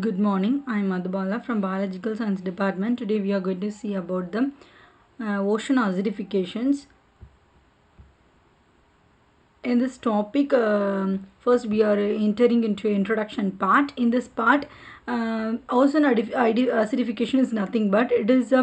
Good morning. I'm Madhubala from Biological Science Department. Today we are going to see about the ocean acidifications. In this topic, first we are entering into introduction part. In this part, ocean acidification is nothing but it is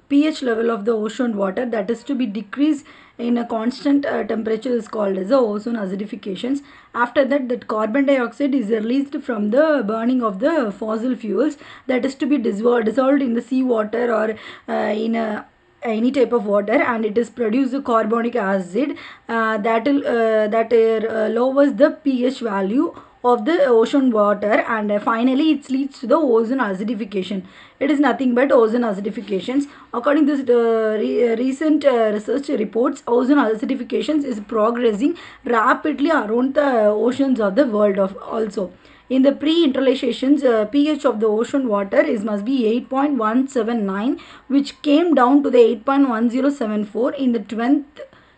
pH level of the ocean water that is to be decreased in a constant temperature is called as the ozone acidifications. After that, that carbon dioxide is released from the burning of the fossil fuels that is to be dissolved in the seawater or in a any type of water, and it is produce carbonic acid that lowers the pH value of the ocean water, and finally it leads to the ozone acidification. It is nothing but ozone acidifications. According to recent research reports, ozone acidifications is progressing rapidly around the oceans of the world of also. In the pre-interlations, pH of the ocean water is must be 8.179, which came down to the 8.1074 in the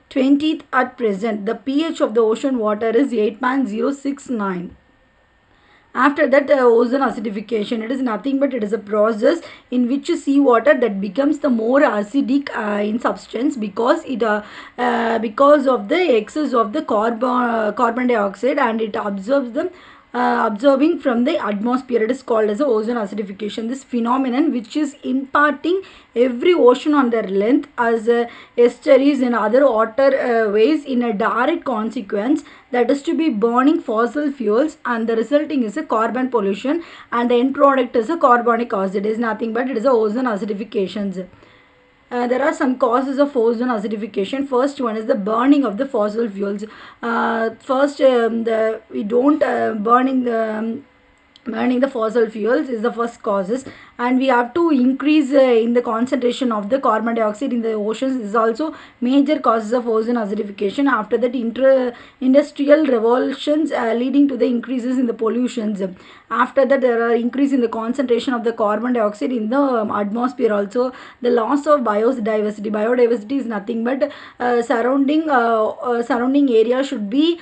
20th at present. The pH of the ocean water is 8.069. After that, ozone acidification, it is nothing but it is a process in which seawater that becomes the more acidic in substance because of the excess of the carbon dioxide, and it absorbs the absorbing from the atmosphere. It is called as a ozone acidification. This phenomenon, which is imparting every ocean on their length as estuaries and other waterways in a direct consequence, that is to be burning fossil fuels, and the resulting is a carbon pollution, and the end product is a carbonic acid. It is nothing but it is a ozone acidifications. There are some causes of ozone acidification. First one is the burning of the fossil fuels. First, we don't burning the fossil fuels is the first causes, and we have to increase in the concentration of the carbon dioxide in the oceans is also major causes of ozone acidification. After that, industrial revolutions leading to the increases in the pollutions. After that, there are increase in the concentration of the carbon dioxide in the atmosphere also. The loss of biodiversity is nothing but surrounding area should be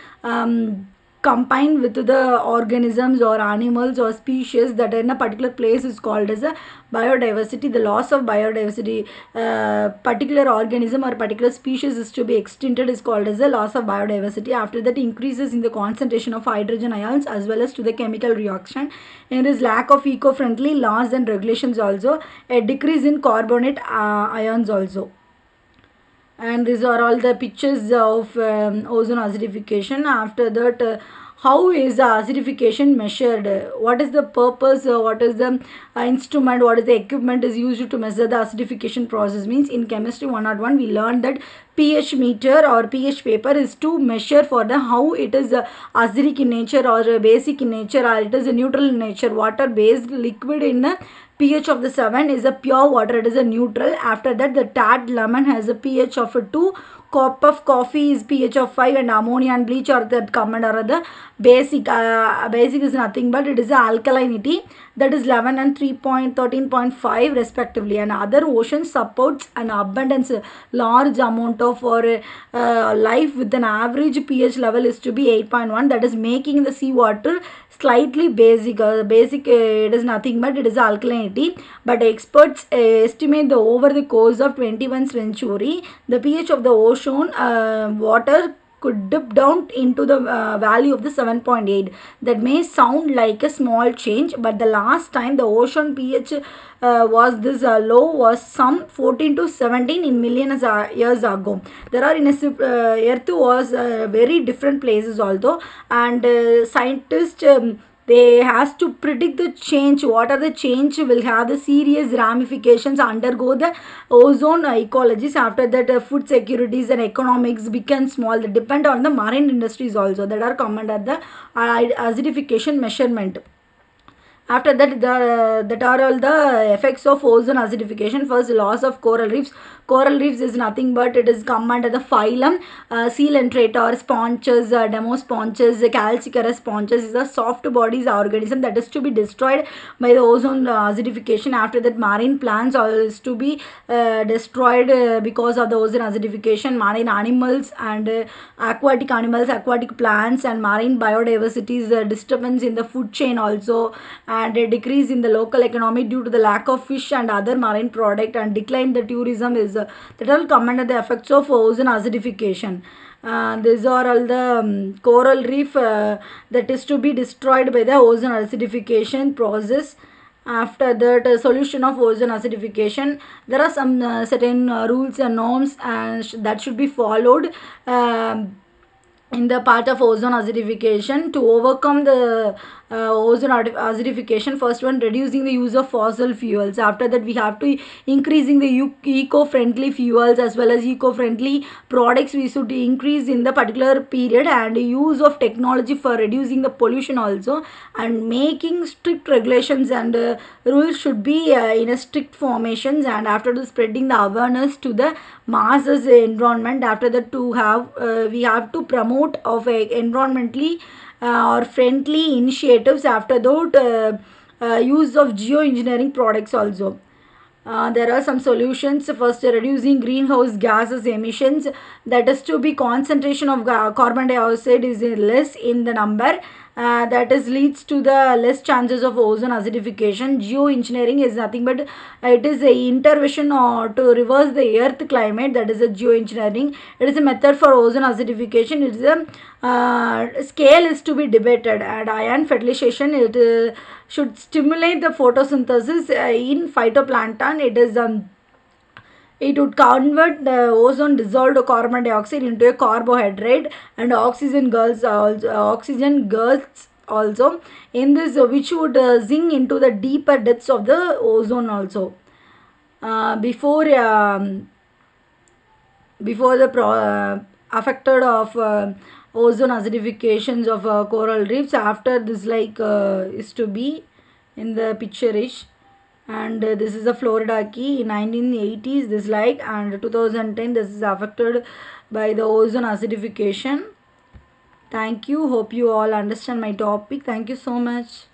combined with the organisms or animals or species that are in a particular place is called as a biodiversity. The loss of biodiversity, particular organism or particular species is to be extincted is called as a loss of biodiversity. After that, increases in the concentration of hydrogen ions as well as to the chemical reaction. And this lack of eco-friendly laws and regulations also, a decrease in carbonate ions also. And these are all the pictures of ozone acidification. After that, how is the acidification measured? What is the purpose? What is the instrument? What is the equipment is used to measure the acidification process? Means in chemistry 101 we learned that pH meter or pH paper is to measure for the how it is acidic in nature or basic in nature, or it is a neutral in nature. Water based liquid in pH of the 7 is a pure water, it is a neutral. After that, the tart lemon has a pH of a 2, cup of coffee is pH of 5, and ammonia and bleach are the common or the basic. Basic is nothing but it is a alkalinity, that is 11 and 3.13.5 respectively. And other oceans supports an abundance large amount of or life with an average pH level is to be 8.1, that is making the seawater slightly basic. It is nothing but it is alkalinity, but experts estimate the over the course of 21st century the pH of the ocean water could dip down into the value of the 7.8. That may sound like a small change, but the last time the ocean pH was this low was some 14 to 17 in millions years ago. There are in a earth was very different places also, and scientists they has to predict the change. What are the change will have the serious ramifications undergo the ozone ecologies. After that, food securities and economics become small. They depend on the marine industries also that are common at the acidification measurement. After that, that are all the effects of ozone acidification. First, loss of coral reefs. Coral reefs is nothing but it is come under the phylum Coelenterata, sponges, demosponges, calciferous sponges is a soft bodies organism that is to be destroyed by the ozone acidification. After that, marine plants is to be destroyed because of the ozone acidification. Marine animals and aquatic animals, aquatic plants, and marine biodiversity is disturbance in the food chain also. and a decrease in the local economy due to the lack of fish and other marine product, and decline the tourism is that all come under the effects of ozone acidification. These are all the coral reef that is to be destroyed by the ozone acidification process. After that, solution of ozone acidification, there are some certain rules and norms and that should be followed in the part of ozone acidification to overcome the ozone acidification. First one, reducing the use of fossil fuels. After that, we have to increasing the eco-friendly fuels as well as eco-friendly products. We should increase in the particular period, and use of technology for reducing the pollution also, and making strict regulations and rules should be in a strict formations. And after the spreading the awareness to the masses environment. After that, to have we have to promote of a environmentally or friendly initiatives. After that, use of geoengineering products also. There are some solutions. First, reducing greenhouse gases emissions, that is to be concentration of carbon dioxide is less in the number, that is leads to the less chances of ozone acidification. Geoengineering is nothing but it is a intervention or to reverse the earth climate, that is a geoengineering. It is a method for ozone acidification. It is a scale is to be debated. And ion fertilization, it should stimulate the photosynthesis in phytoplankton. It would convert the ozone dissolved carbon dioxide into a carbohydrate, and oxygen gas also in this, which would sink into the deeper depths of the ozone also. Before the affected of ozone acidifications of coral reefs. After this, like is to be in the picture-ish. And this is a Florida key in 1980s, this like, and 2010 this is affected by the ozone acidification. Thank you, hope you all understand my topic. Thank you so much.